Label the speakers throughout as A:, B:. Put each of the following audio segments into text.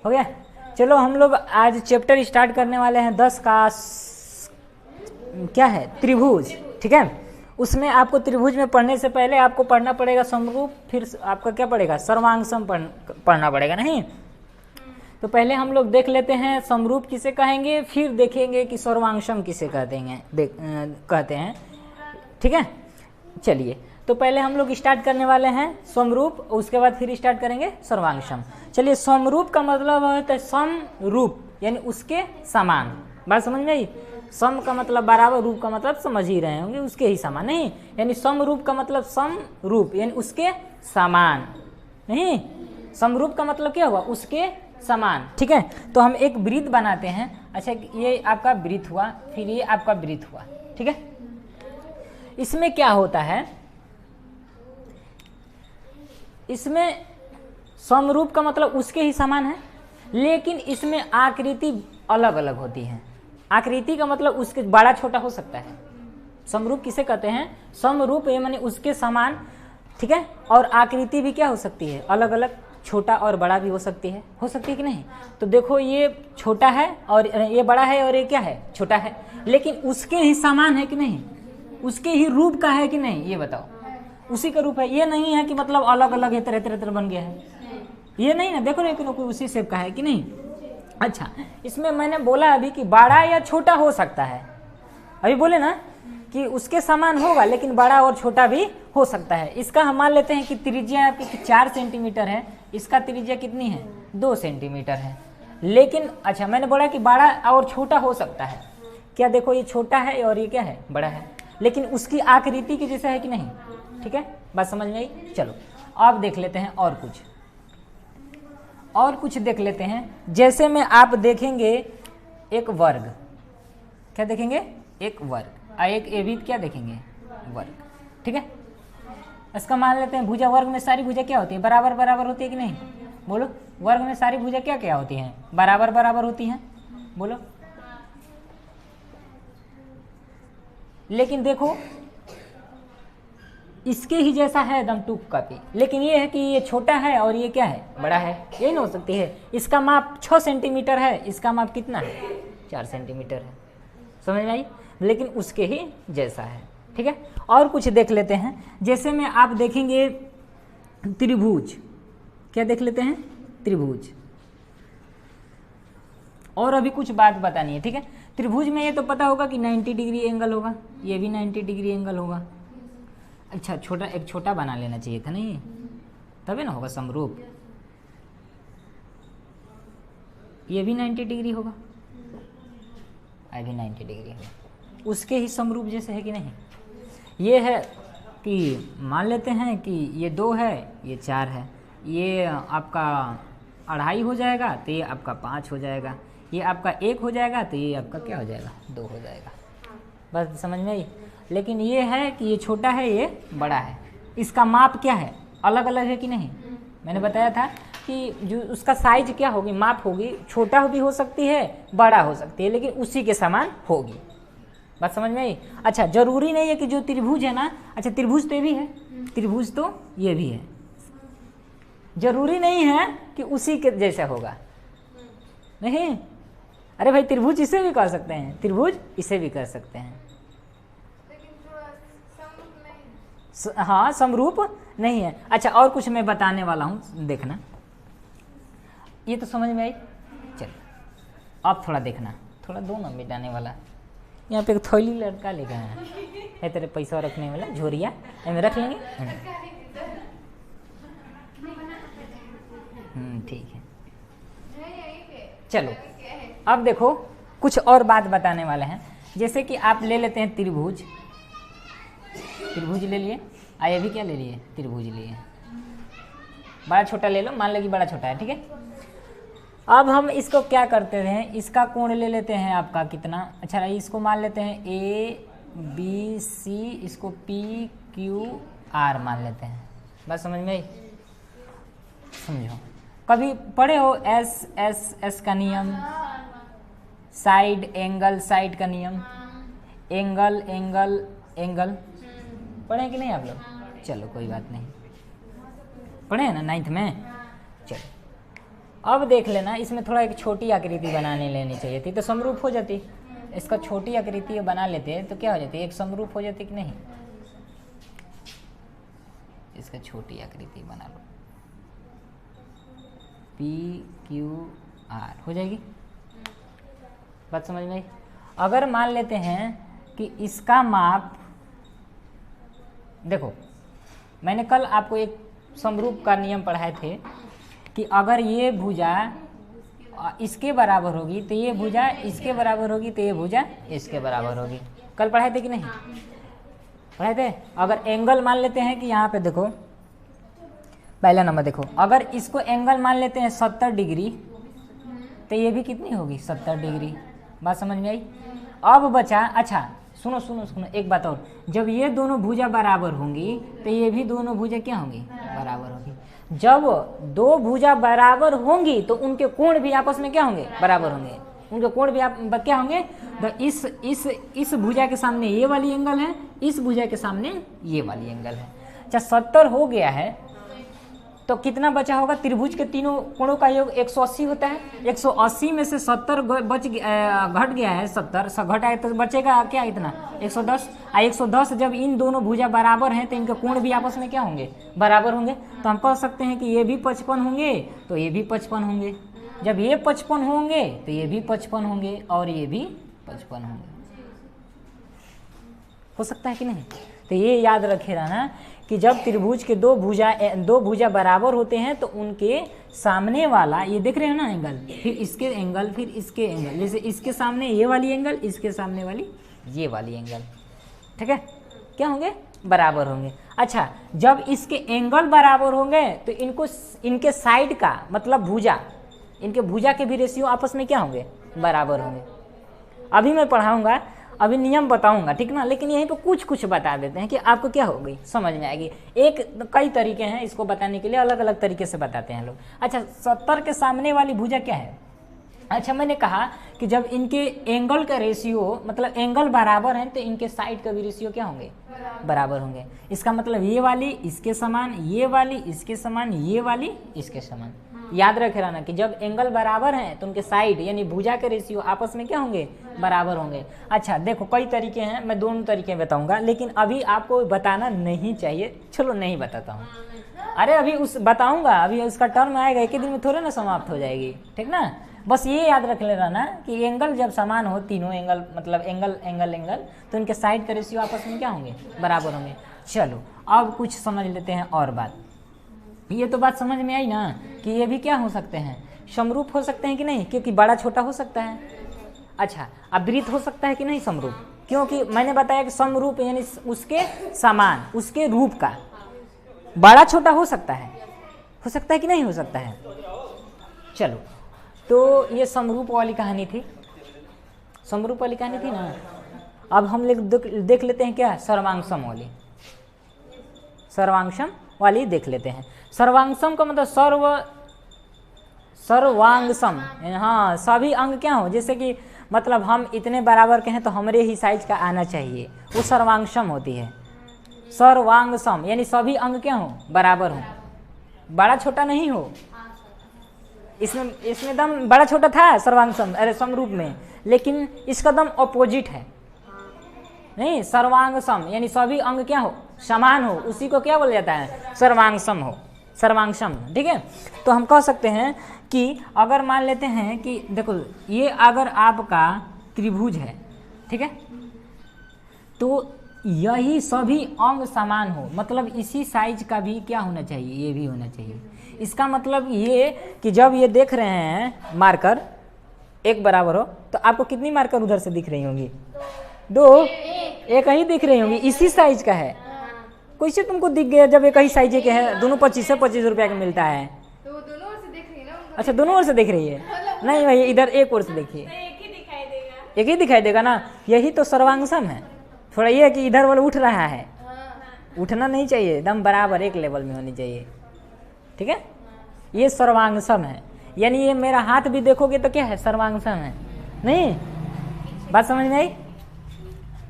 A: हो गया। चलो हम लोग आज चैप्टर स्टार्ट करने वाले हैं 10 का क्या है, त्रिभुज। ठीक है, उसमें आपको त्रिभुज में पढ़ने से पहले आपको पढ़ना पड़ेगा समरूप, फिर आपका क्या पड़ेगा, सर्वांगसम पढ़ना पड़ेगा। नहीं तो पहले हम लोग देख लेते हैं समरूप किसे कहेंगे, फिर देखेंगे कि सर्वांगसम किसे कहते हैं। ठीक है, चलिए तो पहले हम लोग स्टार्ट करने वाले हैं समरूप, उसके बाद फिर स्टार्ट करेंगे सर्वांगसम। चलिए, समरूप का मतलब होता है समरूप, यानी उसके समान। बात समझ में आई? सम का मतलब बराबर, रूप का मतलब समझ ही रहे होंगे, उसके ही समान। नहीं, यानी समरूप का मतलब समरूप यानी उसके समान। नहीं, समरूप का मतलब क्या हुआ, उसके समान। ठीक है, तो हम एक वृत्त बनाते हैं। अच्छा, ये आपका वृत्त हुआ, फिर ये आपका वृत्त हुआ। ठीक है, इसमें क्या होता है, इसमें समरूप का मतलब उसके ही समान है, लेकिन इसमें आकृति अलग अलग होती है। आकृति का मतलब उसके बड़ा छोटा हो सकता है। समरूप किसे कहते हैं, समरूप ये माने उसके समान। ठीक है, और आकृति भी क्या हो सकती है, अलग अलग, छोटा और बड़ा भी हो सकती है कि नहीं। तो देखो, ये छोटा है और ये बड़ा है, और ये क्या है, छोटा है, लेकिन उसके ही समान है कि नहीं, उसके ही रूप का है कि नहीं, ये बताओ। उसी का रूप है, ये नहीं है कि मतलब अलग अलग है, तरह तरह बन गया है, ये नहीं ना। देखो लेकिन कोई उसी शेप का है कि नहीं। अच्छा, इसमें मैंने बोला अभी कि बड़ा या छोटा हो सकता है, अभी बोले ना कि उसके समान होगा लेकिन बड़ा और छोटा भी हो सकता है। इसका हम मान लेते हैं कि त्रिज्या आपकी 4 सेंटीमीटर है, इसका त्रिज्या कितनी है, 2 सेंटीमीटर है। लेकिन अच्छा, मैंने बोला कि बड़ा और छोटा हो सकता है। क्या देखो, ये छोटा है और ये क्या है, बड़ा है, लेकिन उसकी आकृति के जैसा है कि नहीं। ठीक है, बात समझ में आई। चलो अब देख लेते हैं और कुछ देख लेते हैं। जैसे में आप देखेंगे एक वर्ग, क्या देखेंगे, एक वर्ग, और एक ये भी क्या देखेंगे, वर्ग। ठीक है, इसका मान लेते हैं भुजा। वर्ग में सारी भुजा क्या होती है, बराबर बराबर होती है कि नहीं, बोलो। वर्ग में सारी भुजा क्या क्या होती हैं, बराबर बराबर होती हैं, बोलो। लेकिन देखो, इसके ही जैसा है एकदम टू कॉपी, लेकिन ये है कि ये छोटा है और ये क्या है, बड़ा है। यही ना हो सकती है। इसका माप 6 सेंटीमीटर है, इसका माप कितना है, 4 सेंटीमीटर है। समझ में आई, लेकिन उसके ही जैसा है। ठीक है, और कुछ देख लेते हैं। जैसे में आप देखेंगे त्रिभुज, क्या देख लेते हैं, त्रिभुज। और अभी कुछ बात बतानी है। ठीक है, त्रिभुज में ये तो पता होगा कि 90 डिग्री एंगल होगा, ये भी 90 डिग्री एंगल होगा। अच्छा, एक छोटा बना लेना चाहिए था, नहीं तभी ना होगा समरूप। ये भी 90 डिग्री होगा, ये भी 90 डिग्री होगा, उसके ही समरूप जैसे है कि नहीं। ये है कि मान लेते हैं कि ये 2 है, ये 4 है, ये आपका 2.5 हो जाएगा, तो ये आपका 5 हो जाएगा, ये आपका 1 हो जाएगा, तो ये आपका क्या हो जाएगा, 2 हो जाएगा। बस समझ में आई। लेकिन ये है कि ये छोटा है, ये बड़ा है, इसका माप क्या है, अलग अलग है कि नहीं। मैंने बताया था कि जो उसका साइज क्या होगी, माप होगी, छोटा भी हो सकती है, बड़ा हो सकती है, लेकिन उसी के समान होगी। बात समझ में आई। अच्छा, जरूरी नहीं है कि जो त्रिभुज है ना, अच्छा त्रिभुज तो ये भी है, त्रिभुज तो ये भी है, जरूरी नहीं है कि उसी के जैसा होगा। नहीं, अरे भाई, त्रिभुज इसे भी कर सकते हैं, त्रिभुज इसे भी कर सकते हैं, हाँ समरूप नहीं है। अच्छा, और कुछ मैं बताने वाला हूँ, देखना। ये तो समझ में आई। चलो अब थोड़ा देखना, थोड़ा दो ना मिटाने वाला। यहाँ पे एक थैली लड़का लेके आया है, तेरे पैसा रखने वाला झोरिया, में रख लेंगे। ठीक है, चलो अब देखो कुछ और बात बताने वाले हैं। जैसे कि आप ले लेते हैं त्रिभुज, त्रिभुज ले लिए, ये भी क्या ले लिए, त्रिभुज लिए। बड़ा छोटा ले लो, मान लो कि बड़ा छोटा है। ठीक है, अब हम इसको क्या करते हैं, इसका कोण ले लेते हैं आपका कितना। अच्छा, इसको मान लेते हैं ABC, इसको PQR मान लेते हैं। बस समझ में आई। समझो, कभी पढ़े हो S का नियम, साइड एंगल साइड का नियम, एंगल एंगल एंगल, पढ़े कि नहीं आप लोग। चलो कोई बात नहीं, पढ़े हैं ना 9th में। चलो अब देख लेना, इसमें थोड़ा एक छोटी आकृति बनाने लेनी चाहिए थी तो समरूप हो जाती। इसका छोटी आकृति बना लेते तो क्या हो जाती, एक समरूप हो जाती कि नहीं। इसका छोटी आकृति बना लो, PQR हो जाएगी। बात समझ में आई। अगर मान लेते हैं कि इसका माप, देखो मैंने कल आपको एक समरूप का नियम पढ़ाए थे कि अगर ये भुजा इसके बराबर होगी तो ये भुजा इसके बराबर होगी, तो ये भुजा इसके बराबर होगी। कल पढ़ाए थे कि नहीं पढ़ाए थे। अगर एंगल मान लेते हैं कि यहाँ पे देखो पहला नंबर देखो, अगर इसको एंगल मान लेते हैं 70 डिग्री तो ये भी कितनी होगी 70 डिग्री। बात समझ में आई। अब बचा, अच्छा सुनो सुनो सुनो एक बात और, जब ये दोनों भुजा बराबर होंगी तो ये भी दोनों भुजा क्या होंगी, बराबर होंगी। जब दो भुजा बराबर होंगी तो उनके कोण भी आपस में क्या होंगे, बराबर होंगे। उनके कोण भी आप क्या होंगे, तो इस भुजा के सामने ये वाली एंगल है, इस भुजा के सामने ये वाली एंगल है। अच्छा 70 हो गया है तो कितना बचा होगा, त्रिभुज के तीनों कोणों का योग 180 होता है। 180 में से 70 घट गया है, 70 घटा है तो बचेगा क्या, इतना 110। 110 जब इन दोनों भुजा बराबर हैं तो इनके कोण भी आपस में क्या होंगे, बराबर होंगे। तो हम कह सकते हैं कि ये भी 55 होंगे तो ये भी 55 होंगे। जब ये 55 होंगे तो ये भी 55 होंगे और ये भी 55 होंगे। हो सकता है कि नहीं। तो ये याद रखे रहना कि जब त्रिभुज के दो भुजा बराबर होते हैं तो उनके सामने वाला, ये देख रहे हैं ना एंगल, फिर इसके एंगल, फिर इसके एंगल, जैसे इसके सामने ये वाली एंगल, इसके सामने वाली ये वाली एंगल, ठीक है, क्या होंगे, बराबर होंगे। अच्छा जब इसके एंगल बराबर होंगे तो इनके साइड का मतलब भुजा, इनके भुजा के भी रेशियो आपस में क्या होंगे, बराबर होंगे। अभी मैं पढ़ाऊंगा, अभी नियम बताऊंगा, ठीक ना, लेकिन यहीं पे कुछ कुछ बता देते हैं कि आपको क्या हो गई, समझ में आएगी। कई तरीके हैं इसको बताने के लिए, अलग अलग तरीके से बताते हैं लोग। अच्छा 70 के सामने वाली भुजा क्या है। अच्छा मैंने कहा कि जब इनके एंगल का रेशियो मतलब एंगल बराबर है तो इनके साइड का भी रेशियो क्या होंगे, बराबर होंगे। इसका मतलब ये वाली इसके समान, ये वाली इसके समान, ये वाली इसके समान। याद रखे रहना कि जब एंगल बराबर हैं तो उनके साइड यानी भुजा के रेशियो आपस में क्या होंगे, बराबर होंगे। अच्छा देखो कई तरीके हैं, मैं दोनों तरीके बताऊंगा, लेकिन अभी आपको बताना नहीं चाहिए, चलो नहीं बताता हूँ। अरे अभी बताऊंगा, अभी उसका टर्म आएगा, एक ही दिन में थोड़े ना समाप्त हो जाएगी, ठीक ना। बस ये याद रख ले रहना कि एंगल जब समान हो, तीनों एंगल मतलब एंगल तो इनके साइड का रेशियो आपस में क्या होंगे, बराबर होंगे। चलो अब कुछ समझ लेते हैं और बात। ये तो बात समझ में आई ना कि ये भी क्या हो सकते हैं, समरूप हो सकते हैं कि नहीं, क्योंकि बड़ा छोटा हो सकता है। अच्छा अब वृत्त हो सकता है कि नहीं समरूप, क्योंकि मैंने बताया कि समरूप यानी उसके समान, उसके रूप का बड़ा छोटा हो सकता है कि नहीं हो सकता है। चलो तो ये समरूप वाली कहानी थी, समरूप वाली कहानी थी ना। अब हम लोग देख लेते हैं क्या, सर्वांगसम वाली देख लेते हैं। सर्वांगसम का मतलब सर्वांगसम, हाँ सभी अंग क्या हो, जैसे कि मतलब हम इतने बराबर के हैं तो हमारे ही साइज का आना चाहिए, वो सर्वांगसम होती है। सर्वांगसम यानी सभी अंग क्या हो, बराबर हो, बड़ा छोटा नहीं हो। इसमें दम बड़ा छोटा था सर्वांगसम, अरे समरूप में, लेकिन इसका दम अपोजिट है। नहीं सर्वांगसम यानी सभी अंग क्या हो, समान हो, उसी को क्या बोला जाता है, सर्वांगसम हो, सर्वांगसम, ठीक है। तो हम कह सकते हैं कि अगर मान लेते हैं कि देखो ये अगर आपका त्रिभुज है, ठीक है, तो यही सभी अंग समान हो, मतलब इसी साइज का भी क्या होना चाहिए, ये भी होना चाहिए। इसका मतलब ये कि जब ये देख रहे हैं मार्कर एक बराबर हो तो आपको कितनी मार्कर उधर से दिख रही होंगी, दो, एक ही दिख रही होंगी, इसी साइज का है। कैसे तुमको दिख गया जब एक ही साइज के है, दोनों 25 रुपया का मिलता है। तो दोनों ओर से देख रही है ना। अच्छा दोनों ओर से देख रही है, नहीं भाई इधर एक ओर से देखिए, एक ही दिखाई देगा ना, यही तो सर्वांगसम है। थोड़ा ये है कि इधर वाला उठ रहा है, उठना नहीं चाहिए, एकदम बराबर एक लेवल में होनी चाहिए, ठीक है। ये सर्वांगसम है, यानी ये मेरा हाथ भी देखोगे तो क्या है, सर्वांगसम है। नहीं बात समझ में आई।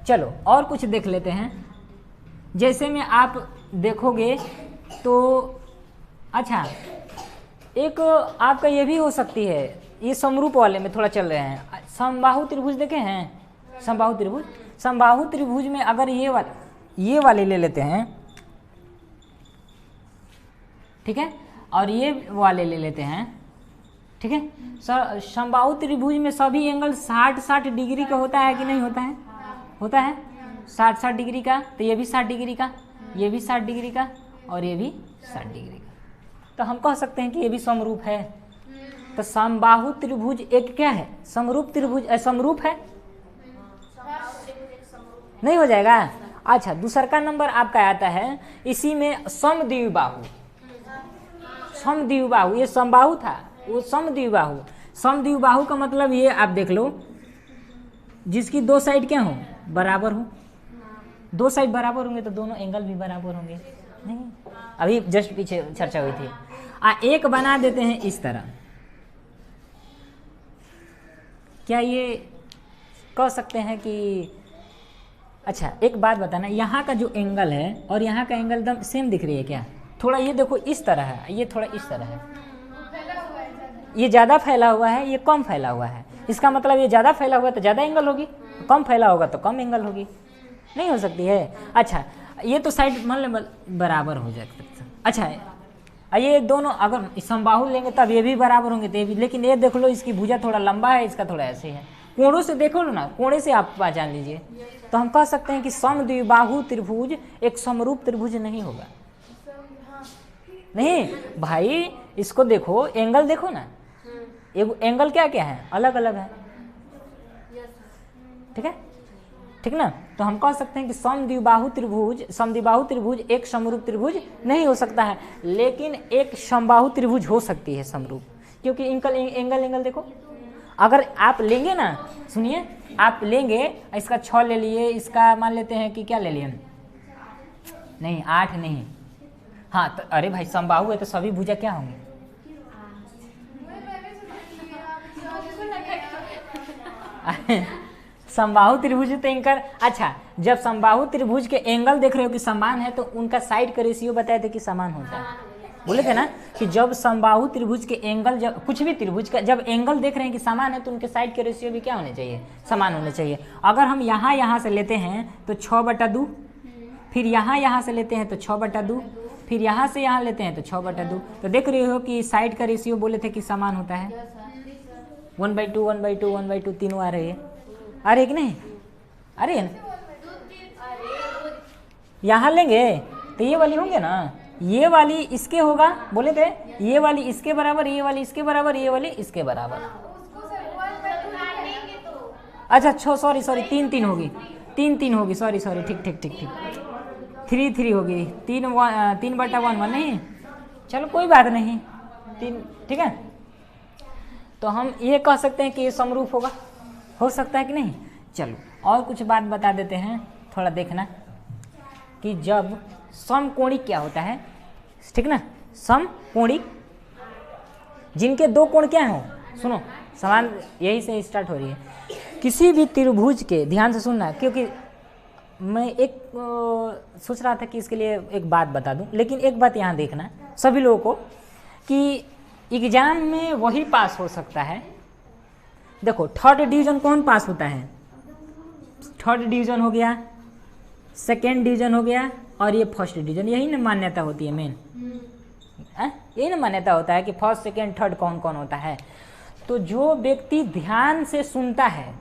A: चलो और कुछ देख लेते हैं। जैसे में आप देखोगे तो अच्छा एक आपका ये भी हो सकती है, ये समरूप वाले में थोड़ा चल रहे हैं। समबाहु त्रिभुज देखे हैं, समबाहु त्रिभुज, समबाहु त्रिभुज में अगर ये वाले ले लेते हैं, ठीक है, और ये वाले ले लेते हैं, ठीक है। समबाहु त्रिभुज में सभी एंगल 60-60 डिग्री का होता है कि नहीं होता है? होता है 60-60 डिग्री का। तो ये भी 60 डिग्री का, ये भी 60 डिग्री का, और ये भी 60 डिग्री का। तो हम कह सकते हैं कि ये भी समरूप है। तो समबाहु त्रिभुज एक क्या है? समरूप त्रिभुज। समरूप है, नहीं हो जाएगा। अच्छा, दूसरा का नंबर आपका आता है इसी में समद्विबाहु। समद्विबाहु, ये समबाहु था, वो समद्विबाहु। समद्विबाहु का मतलब ये आप देख लो, जिसकी दो साइड क्या हो? बराबर हो। दो साइड बराबर होंगे तो दोनों एंगल भी बराबर होंगे। नहीं, अभी जस्ट पीछे चर्चा हुई थी। एक बना देते हैं इस तरह। क्या ये कह सकते हैं कि, अच्छा एक बात बताना, यहाँ का जो एंगल है और यहाँ का एंगल एकदम सेम दिख रही है क्या? थोड़ा ये देखो इस तरह है, ये थोड़ा इस तरह है, ये ज़्यादा फैला हुआ है, ये कम फैला हुआ है। इसका मतलब ये ज़्यादा फैला हुआ है तो ज़्यादा एंगल होगी, कम फैला होगा तो कम एंगल होगी। नहीं हो सकती है। अच्छा, ये तो साइड मान लो बराबर हो जाएगा। अच्छा, ये दोनों अगर समबाहु लेंगे तब ये भी बराबर होंगे, तो ये भी। लेकिन ये देख लो, इसकी भुजा थोड़ा लंबा है, इसका थोड़ा ऐसे है। कोणों से देखो ना, कोणे से आप पहचान लीजिए। तो हम कह सकते हैं कि समद्विबाहु त्रिभुज एक समरूप त्रिभुज नहीं होगा। नहीं भाई, इसको देखो, एंगल देखो ना, एंगल क्या क्या है? अलग अलग है, ठीक है, ठीक ना। तो हम कह सकते हैं कि समद्विबाहु त्रिभुज एक समरूप त्रिभुज नहीं हो सकता है, लेकिन एक समबाहु त्रिभुज हो सकती है समरूप, क्योंकि एंगल देखो। अगर आप लेंगे ना, सुनिए, आप लेंगे इसका 6 ले लिए, इसका मान लेते हैं कि क्या ले लिए, नहीं 8 नहीं, हाँ तो अरे भाई समबाहु है तो सभी भुजा क्या होंगे? समबाहु त्रिभुज तो इनका, अच्छा जब समबाहु त्रिभुज के एंगल देख रहे हो कि समान है तो उनका साइड का रेशियो बताए थे कि समान होता है। बोले थे ना कि जब समबाहु त्रिभुज के एंगल, जब कुछ भी त्रिभुज का जब एंगल देख रहे हैं कि समान है तो उनके साइड के रेशियो भी क्या होने चाहिए? समान होने चाहिए। अगर हम यहाँ से लेते हैं तो 6/2, फिर यहाँ से लेते हैं तो 6/2, फिर यहाँ से यहाँ लेते हैं तो 6/2। तो देख रहे हो कि साइड का रेशियो बोले थे कि समान होता है। 1/2 1/2 1/2 तीनों आ रही है, आ रही है कि नहीं? आ रही है ना? यहाँ लेंगे तो ये वाली होंगे ना, ये वाली इसके होगा, बोले थे ये वाली इसके बराबर, ये वाली इसके बराबर, ये वाली इसके बराबर। अच्छा सॉरी 3 होगी, 3 होगी, सॉरी ठीक 3 होगी, 3/1 नहीं, चलो कोई बात नहीं, 3, ठीक है। तो हम ये कह सकते हैं कि ये समरूप होगा, हो सकता है कि नहीं। चलो और कुछ बात बता देते हैं, थोड़ा देखना कि जब समकोणिक क्या होता है, ठीक ना। समकोणिक जिनके दो कोण क्या हो, सुनो समान, यही से स्टार्ट हो रही है। किसी भी त्रिभुज के, ध्यान से सुनना, क्योंकि मैं एक सोच रहा था कि इसके लिए एक बात बता दूं, लेकिन एक बात यहाँ देखना सभी लोगों को कि एग्जाम में वही पास हो सकता है। देखो 3rd डिवीजन कौन पास होता है? 3rd डिवीजन हो गया, 2nd डिवीजन हो गया, और ये 1st डिवीजन। यही ना मान्यता होती है मेन, यही ना मान्यता होता है कि 1st 2nd 3rd कौन कौन होता है। तो जो व्यक्ति ध्यान से सुनता है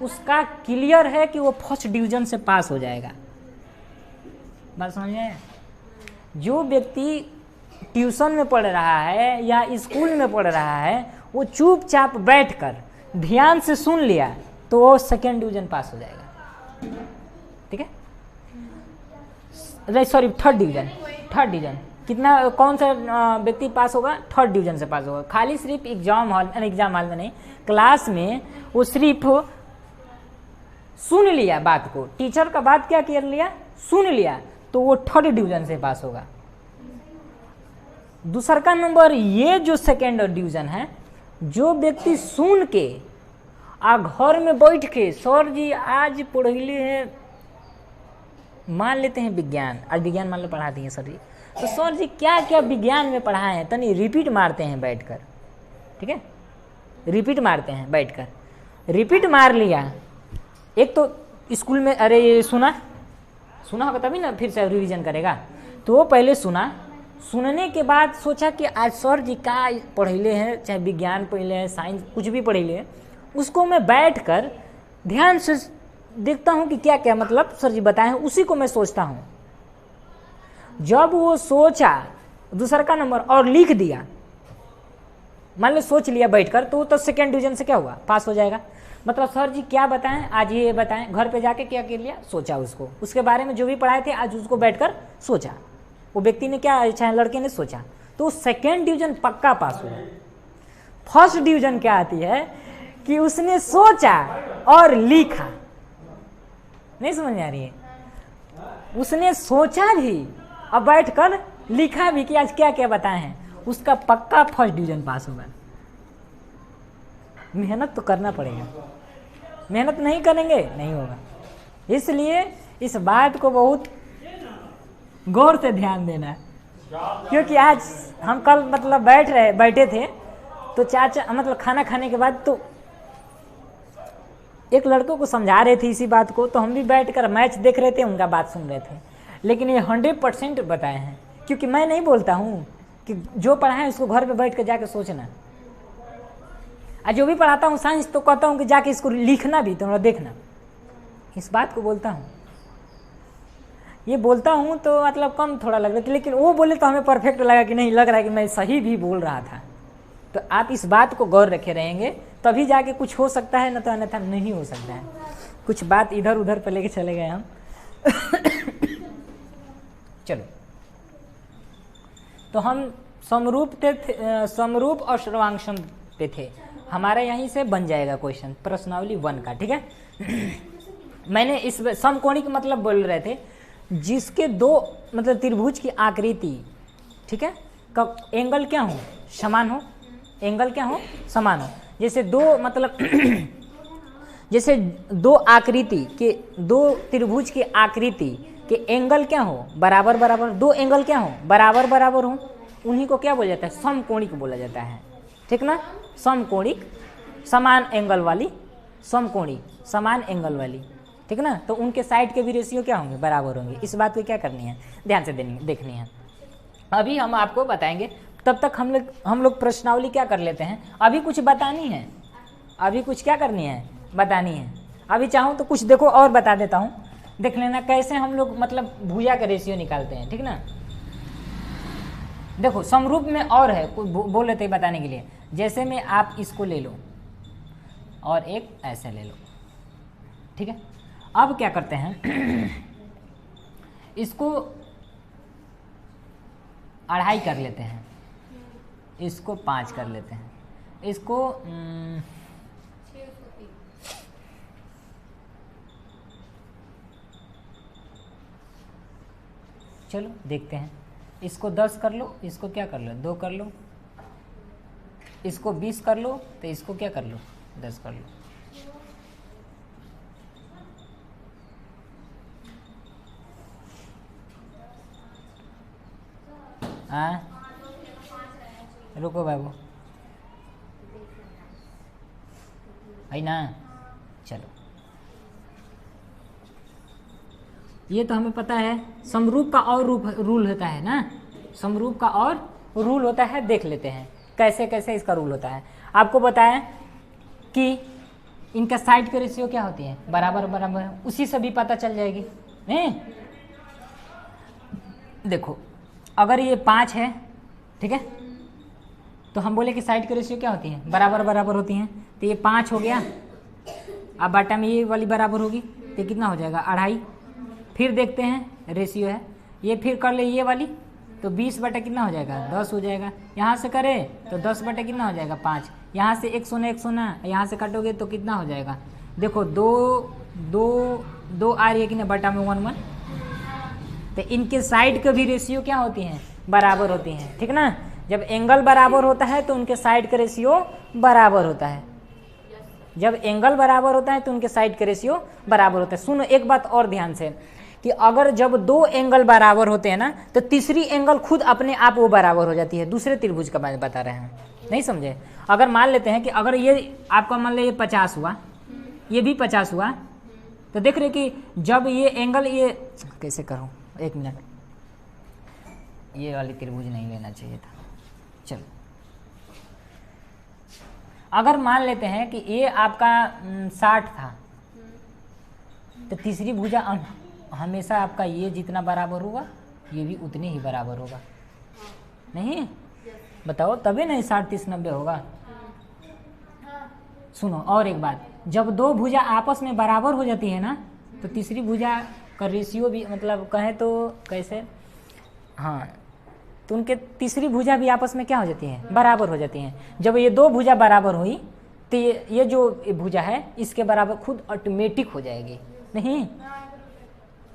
A: उसका क्लियर है कि वो 1st डिवीजन से पास हो जाएगा। बात समझ में? जो व्यक्ति ट्यूशन में पढ़ रहा है या स्कूल में पढ़ रहा है, वो चुपचाप बैठकर ध्यान से सुन लिया तो वो 2nd डिवीजन पास हो जाएगा, ठीक है। सॉरी 3rd डिवीजन कितना, कौन सा व्यक्ति पास होगा? 3rd डिवीजन से पास होगा। खाली सिर्फ एग्जाम हॉल में नहीं, क्लास में वो सिर्फ सुन लिया बात को, टीचर का बात क्या कर लिया, सुन लिया, तो वो 3rd डिवीजन से पास होगा। दूसरा का नंबर, ये जो 2nd डिवीजन है, जो व्यक्ति सुन के घर में बैठ के, सर जी आज पढ़ले हैं, मान लेते हैं विज्ञान, आज विज्ञान मान लो पढ़ा दिए सर जी, तो सर जी क्या क्या विज्ञान में पढ़ाए हैं, तनी रिपीट मारते हैं बैठकर, ठीक है, रिपीट मारते हैं बैठकर। रिपीट मार लिया, एक तो स्कूल में अरे ये सुना होगा तभी ना फिर से रिवीजन करेगा। तो वो पहले सुना, सुनने के बाद सोचा कि आज सर जी का पढ़ैले हैं, चाहे विज्ञान पढ़ले हैं, साइंस कुछ भी पढ़ैले हैं, उसको मैं बैठकर ध्यान से देखता हूँ कि क्या क्या मतलब सर जी बताए हैं, उसी को मैं सोचता हूँ। जब वो सोचा दूसरा का नंबर और लिख दिया, मान लो सोच लिया बैठकर, तो सेकेंड डिवीजन से क्या हुआ, पास हो जाएगा। मतलब सर जी क्या बताएं, आज ये बताएं, घर पे जाके क्या कर लिया, सोचा उसको, उसके बारे में जो भी पढ़ाए थे आज उसको बैठकर सोचा। वो व्यक्ति ने क्या, चाहे लड़के ने सोचा, तो सेकेंड डिवीजन पक्का पास हुआ। फर्स्ट डिवीजन क्या आती है कि उसने सोचा और लिखा, नहीं समझ में आ रही है, उसने सोचा भी और बैठकर लिखा भी कि आज क्या क्या बताए हैं, उसका पक्का फर्स्ट डिवीजन पास होगा। मेहनत तो करना पड़ेगा, मेहनत नहीं करेंगे नहीं होगा। इसलिए इस बात को बहुत गौर से ध्यान देना है, क्योंकि आज हम कल मतलब बैठे थे तो चाचा मतलब खाना खाने के बाद तो एक लड़कों को समझा रहे थे इसी बात को, तो हम भी बैठकर मैच देख रहे थे, उनका बात सुन रहे थे। लेकिन ये 100% बताए हैं, क्योंकि मैं नहीं बोलता हूँ कि जो पढ़ा है उसको घर पे बैठ कर जाके सोचना, और जो भी पढ़ाता हूँ साइंस तो कहता हूँ कि जाके इसको लिखना भी, तो देखना, इस बात को बोलता हूँ। ये बोलता हूँ तो मतलब कम थोड़ा लग रहा था, लेकिन वो बोले तो हमें परफेक्ट लगा कि नहीं, लग रहा है कि मैं सही भी बोल रहा था। तो आप इस बात को गौर रखे रहेंगे तभी जाके कुछ हो सकता है, न तो अन्यथा नहीं हो सकता है। कुछ बात इधर उधर पे लेके चले गए हम। चलो, तो हम समरूप और सर्वांगसम पे थे, हमारा यहीं से बन जाएगा क्वेश्चन प्रश्नावली 1 का, ठीक है। मैंने इस समकोणिक मतलब बोल रहे थे जिसके दो मतलब त्रिभुज की आकृति, ठीक है, कब एंगल क्या हो, समान हो, एंगल क्या हो, समान हो। जैसे दो मतलब जैसे दो आकृति के, दो त्रिभुज की आकृति के एंगल क्या हो, बराबर बराबर, दो एंगल क्या हो, बराबर बराबर हो, उन्हीं को क्या बोला जाता है, समकोणिक बोला जाता है, ठीक ना। समकोणिक समान एंगल वाली, समकोणिक समान एंगल वाली, ठीक ना। तो उनके साइड के भी रेशियो क्या होंगे, बराबर होंगे। इस बात को क्या करनी है, ध्यान से देखनी है। अभी हम आपको बताएंगे, तब तक हम लोग प्रश्नावली क्या कर लेते हैं, अभी कुछ बतानी है, अभी कुछ क्या करनी है, बतानी है। अभी चाहूँ तो कुछ देखो और बता देता हूँ, देख लेना कैसे हम लोग मतलब भुजा का रेशियो निकालते हैं, ठीक ना। देखो समरूप में और है, बोल रहे थे बताने के लिए। जैसे में आप इसको ले लो और एक ऐसे ले लो, ठीक है। अब क्या करते हैं, इसको 2.5 कर लेते हैं, इसको 5 कर लेते हैं, इसको चलो देखते हैं, इसको 10 कर लो, इसको क्या कर लो, 2 कर लो, इसको 20 कर लो, तो इसको क्या कर लो, 10 कर लो। हाँ रुको बाबू, है ना। चलो, ये तो हमें पता है, समरूप का और रूल होता है ना, समरूप का और रूल होता है, देख लेते हैं कैसे कैसे इसका रूल होता है। आपको बताएं कि इनका साइड के रेशियो क्या होती है, बराबर बराबर, उसी से भी पता चल जाएगी। नहीं देखो, अगर ये 5 है, ठीक है, तो हम बोले कि साइड के रेशियो क्या होती है, बराबर बराबर होती हैं। तो ये 5 हो गया, अब बाटा में ये वाली बराबर होगी, तो कितना हो जाएगा, 2.5। फिर देखते हैं रेशियो है, ये फिर कर ले ये वाली, तो 20 बटा कितना हो जाएगा, 10 हो जाएगा। यहाँ से करे तो 10 बटा कितना हो जाएगा, 5। यहाँ से 1 सोना, यहाँ से काटोगे तो कितना हो जाएगा, देखो 2 आ रही है कि नहीं, बटा में 1 1। तो इनके साइड के भी रेशियो क्या होती हैं, बराबर होती हैं, ठीक ना। जब एंगल बराबर होता है तो उनके साइड का रेशियो बराबर होता है, जब एंगल बराबर होता है तो उनके साइड का रेशियो बराबर होता है। सुनो एक बात और ध्यान से, कि अगर जब दो एंगल बराबर होते हैं ना तो तीसरी एंगल खुद अपने आप वो बराबर हो जाती है। दूसरे त्रिभुज का बात बता रहे हैं, नहीं समझे? अगर मान लेते हैं कि अगर ये आपका मान लीजिए 50 हुआ, ये भी 50 हुआ, तो देख रहे कि जब ये एंगल, ये कैसे करूं, एक मिनट, ये वाली त्रिभुज नहीं लेना चाहिए था। चलो, अगर मान लेते हैं कि ये आपका 60 था, तो तीसरी भुजा हमेशा आपका ये जितना बराबर होगा ये भी उतने ही बराबर होगा, नहीं? बताओ, तभी नहीं 60 30 90 होगा। सुनो और एक बात, जब दो भुजा आपस में बराबर हो जाती है ना तो तीसरी भुजा का रेशियो भी, मतलब कहे तो कैसे, हाँ, तो उनके तीसरी भुजा भी आपस में क्या हो जाती है, बराबर हो जाती हैं। जब ये दो भुजा बराबर हुई तो ये जो भुजा है इसके बराबर खुद ऑटोमेटिक हो जाएगी, नहीं?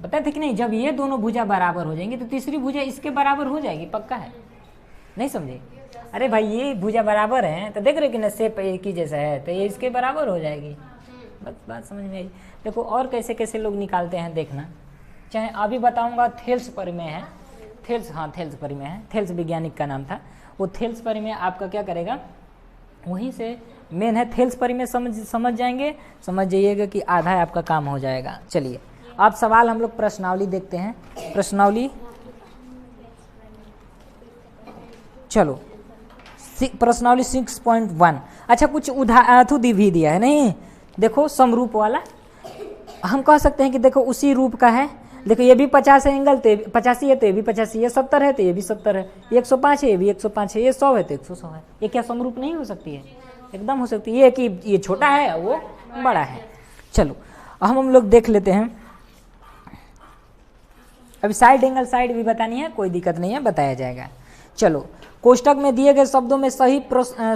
A: बताए थे कि नहीं? जब ये दोनों भुजा बराबर हो जाएंगी तो तीसरी भुजा इसके बराबर हो जाएगी, पक्का है, नहीं समझे? अरे भाई ये भुजा बराबर है तो देख रहे कि ना शेप एक ही जैसा है, तो ये इसके बराबर हो जाएगी। बस बात समझ में आई। देखो और कैसे कैसे लोग निकालते हैं, देखना। चाहे अभी बताऊंगा, थेल्स परिमेय है, थेल्स, हाँ थेल्स परिमेय है, थेल्स वैज्ञानिक का नाम था। वो थेल्स परिमेय आपका क्या करेगा, वहीं से मेन है थेल्स परिमेय, समझ जाएंगे, समझ जाइएगा कि आधा आपका काम हो जाएगा। चलिए अब सवाल हम लोग प्रश्नावली देखते हैं। प्रश्नावली, चलो प्रश्नावली 6.1। अच्छा, कुछ भी दिया है, नहीं? देखो समरूप वाला हम कह सकते हैं कि देखो उसी रूप का है। देखो ये भी 50 है एंगल, तो 85 है तो ये भी 85, ये 70 है तो ये भी 70 है, ये 105 है ये भी 105 है, ये 100 है तो 100 है। ये क्या समरूप नहीं हो सकती है? एकदम हो सकती है। ये कि ये छोटा है वो बड़ा है। चलो हम लोग देख लेते हैं। अभी साइड एंगल साइड भी बतानी है, कोई दिक्कत नहीं है, बताया जाएगा। चलो, कोष्टक में दिए गए शब्दों में सही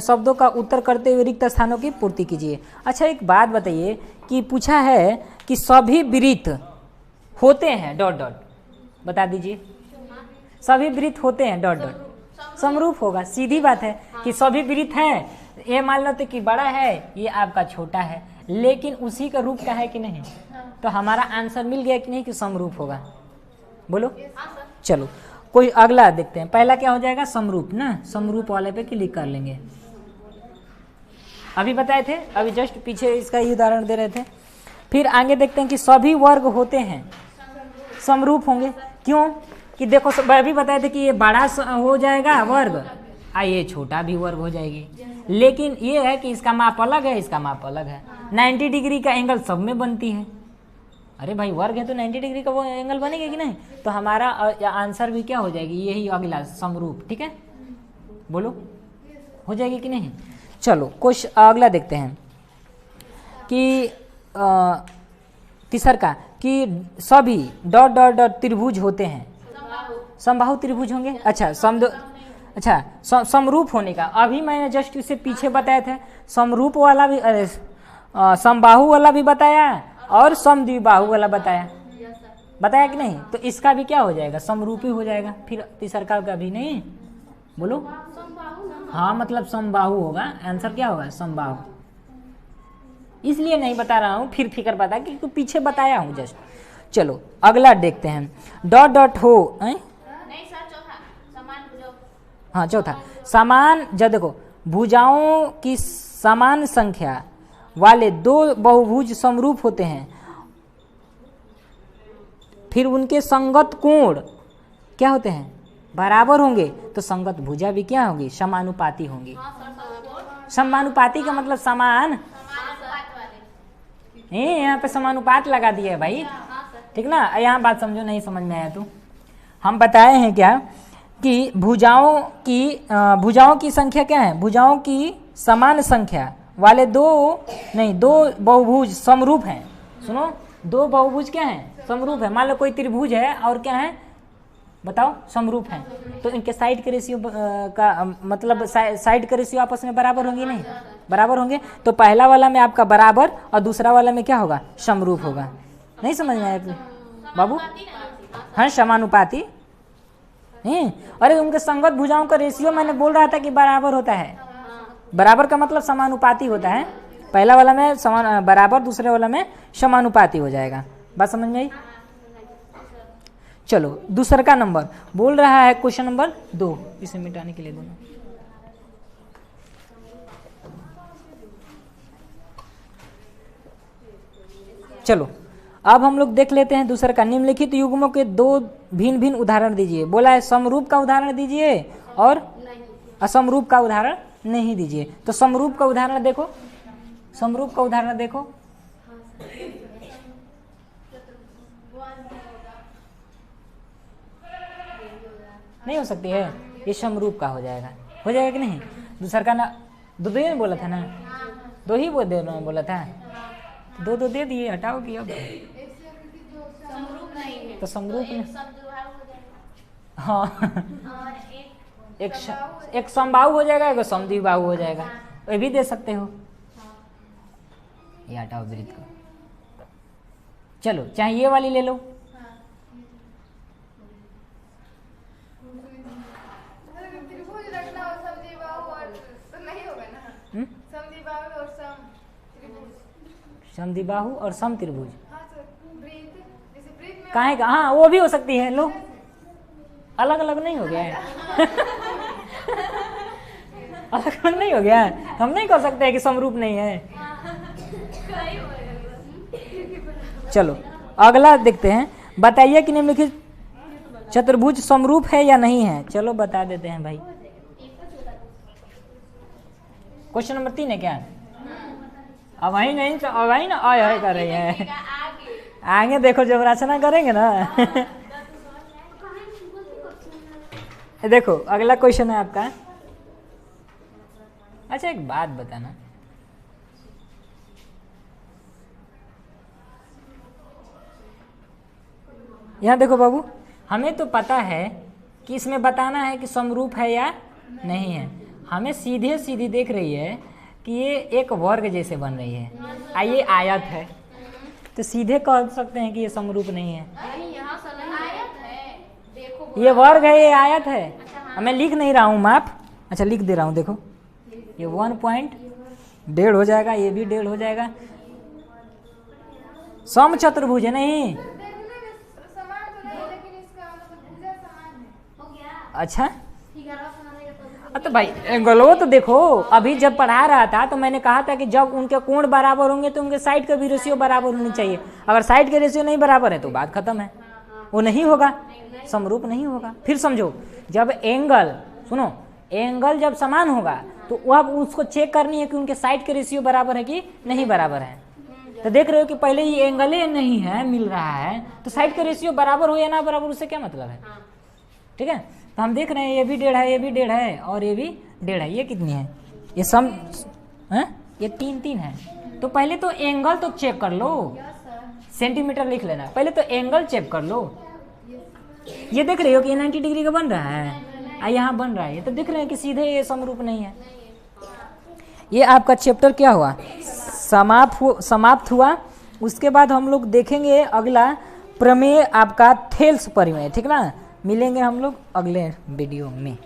A: शब्दों का उत्तर करते हुए रिक्त स्थानों की पूर्ति कीजिए। अच्छा एक बात बताइए कि पूछा है कि सभी वृत्त होते हैं डॉट डॉट, बता दीजिए। सभी वृत्त होते हैं डॉट डॉट, समरूप होगा, सीधी बात है कि सभी वृत्त हैं। ये मान लो तो कि बड़ा है, ये आपका छोटा है, लेकिन उसी का रूप का है कि नहीं? तो हमारा आंसर मिल गया कि नहीं कि समरूप होगा? बोलो। चलो कोई अगला देखते हैं। पहला क्या हो जाएगा, समरूप ना, समरूप वाले पे क्लिक कर लेंगे। अभी बताए थे, अभी जस्ट पीछे इसका ही उदाहरण दे रहे थे। फिर आगे देखते हैं कि सभी वर्ग होते हैं समरूप होंगे। क्यों? कि देखो अभी बताए थे कि ये बड़ा हो जाएगा वर्ग, ये छोटा भी वर्ग हो जाएगी, लेकिन ये है कि इसका माप अलग है, इसका माप अलग है। 90 डिग्री का एंगल सब में बनती है। अरे भाई वर्ग है तो 90 डिग्री का वो एंगल बनेगा कि नहीं? तो हमारा आंसर भी क्या हो जाएगी, यही अगला समरूप। ठीक है, बोलो हो जाएगी कि नहीं? चलो कुछ अगला देखते हैं कि तीसर का कि सभी डॉट डॉट डॉट त्रिभुज होते हैं, समबाहु त्रिभुज होंगे। अच्छा समरूप होने का अभी मैंने जस्ट इससे पीछे बताया था, समरूप वाला भी, समबाहु वाला भी बताया और समद्विबाहु वाला बताया कि नहीं? तो इसका भी क्या हो जाएगा, समरूपी हो जाएगा। फिर तीसर का भी नहीं, बोलो। हाँ मतलब समबाहु होगा, आंसर क्या होगा, समबाहु। इसलिए नहीं बता रहा हूँ, फिर फिक्र पता कि पीछे बताया हूँ जस्ट। चलो अगला देखते हैं, डॉट डॉट हो नहीं सर, चौथा समान भुजाओं। हाँ चौथा समान, जब देखो भुजाओं की समान संख्या वाले दो बहुभुज समरूप होते हैं, फिर उनके संगत कोण क्या होते हैं, बराबर होंगे, तो संगत भुजा भी क्या होगी, समानुपाती होंगी। समानुपाती का मतलब समान, यहाँ पे समानुपात लगा दिया है भाई, ठीक ना? यहाँ बात समझो, नहीं समझ में आया तो हम बताए हैं क्या कि भुजाओं की संख्या क्या है, भुजाओं की समान संख्या वाले दो बहुभुज समरूप हैं। सुनो, दो बहुभुज क्या हैं, समरूप है। मान लो कोई त्रिभुज है और क्या है, बताओ, समरूप है, तो इनके साइड के रेशियो का मतलब साइड के रेशियो आपस में बराबर होंगे, नहीं बराबर होंगे। तो पहला वाला में आपका बराबर और दूसरा वाला में क्या होगा, समरूप होगा। नहीं समझ में आया बाबू? हाँ समानुपाती। अरे उनके संगत भुजाओं का रेशियो मैंने बोल रहा था कि बराबर होता है। बराबर का मतलब समानुपाती होता है। पहला वाला में समान बराबर, दूसरे वाला में समानुपाती हो जाएगा। बात समझ में आई? चलो दूसरा का नंबर बोल रहा है, क्वेश्चन नंबर 2, इसे मिटाने के लिए दोनों। चलो अब हम लोग देख लेते हैं दूसरा का। निम्नलिखित युग्मों के 2 भिन्न भिन्न उदाहरण दीजिए। बोला है समरूप का उदाहरण दीजिए और असमरूप का उदाहरण नहीं दीजिए। तो समरूप का उदाहरण देखो, समरूप का उदाहरण देखो। नहीं हो सकती है, ये समरूप का हो जाएगा। हो जाएगा कि नहीं? दूसरा का ना दो ही बोला था ना, 2 ही बोला था, 2 दे दिए, हटाओ कि अब तो समरूप में हाँ एक समबाहु हो जाएगा, एक समद्विबाहु हो जाएगा, ये भी दे सकते हो। ये हटाओ वृत्त को। चलो चाहे ये वाली ले लो, समद्विबाहु और सम त्रिभुज। काहे का? हाँ वो भी हो सकती है। लो अलग अलग नहीं हो गया है अलग अलग नहीं हो गया है। हम नहीं कर सकते कि समरूप नहीं है। चलो अगला देखते हैं। बताइए कि निम्नलिखित चतुर्भुज समरूप है या नहीं है। चलो बता देते हैं भाई। क्वेश्चन नंबर 3 है क्या? अब वही नहीं, अब वही ना आय कर रही है। आगे देखो जब रचना करेंगे ना देखो अगला क्वेश्चन है आपका। अच्छा एक बात बताना, यहाँ देखो बाबू, हमें तो पता है कि इसमें बताना है कि समरूप है या नहीं है। हमें सीधे सीधी देख रही है कि ये एक वर्ग जैसे बन रही है, ये आयत है, तो सीधे कह सकते हैं कि ये समरूप नहीं है। ये वर्ग है, ये आयत है। मैं लिख नहीं रहा हूँ माप, अच्छा लिख दे रहा हूँ। देखो ये 1.5 हो जाएगा, ये भी 1.5 हो जाएगा। सम चतुर्भुज है नहीं? अच्छा तो भाई एंगलो तो देखो, अभी जब पढ़ा रहा था तो मैंने कहा था कि जब उनके कोण बराबर होंगे तो उनके साइड का भी रेशियो बराबर होनी चाहिए। अगर साइड के रेशियो नहीं बराबर है तो बात खत्म है, वो नहीं होगा, समरूप नहीं होगा। फिर समझो, जब एंगल, सुनो, एंगल जब समान होगा तो अब उसको चेक करनी है कि उनके साइड के रेशियो बराबर है कि नहीं बराबर है। तो देख रहे हो कि पहले ये एंगल नहीं है, मिल रहा है, तो साइड के रेशियो बराबर हो या ना बराबर, उससे क्या मतलब है? ठीक है, तो हम देख रहे हैं ये भी 1.5 है, ये भी 1.5 है और ये भी 1.5 है। ये कितनी है? ये सम है, ये 3 है। तो पहले तो एंगल तो चेक कर लो, सेंटीमीटर लिख लेना। पहले तो एंगल चेक कर लो। ये देख रहे हो कि 90 डिग्री का बन रहा है, यहाँ बन रहा है, तो देख रहे हैं कि सीधे ये समरूप नहीं है। ये आपका चैप्टर क्या हुआ? समाप्त हुआ। उसके बाद हम लोग देखेंगे अगला प्रमेय आपका थेल्स प्रमेय। ठीक ना? मिलेंगे हम लोग अगले वीडियो में।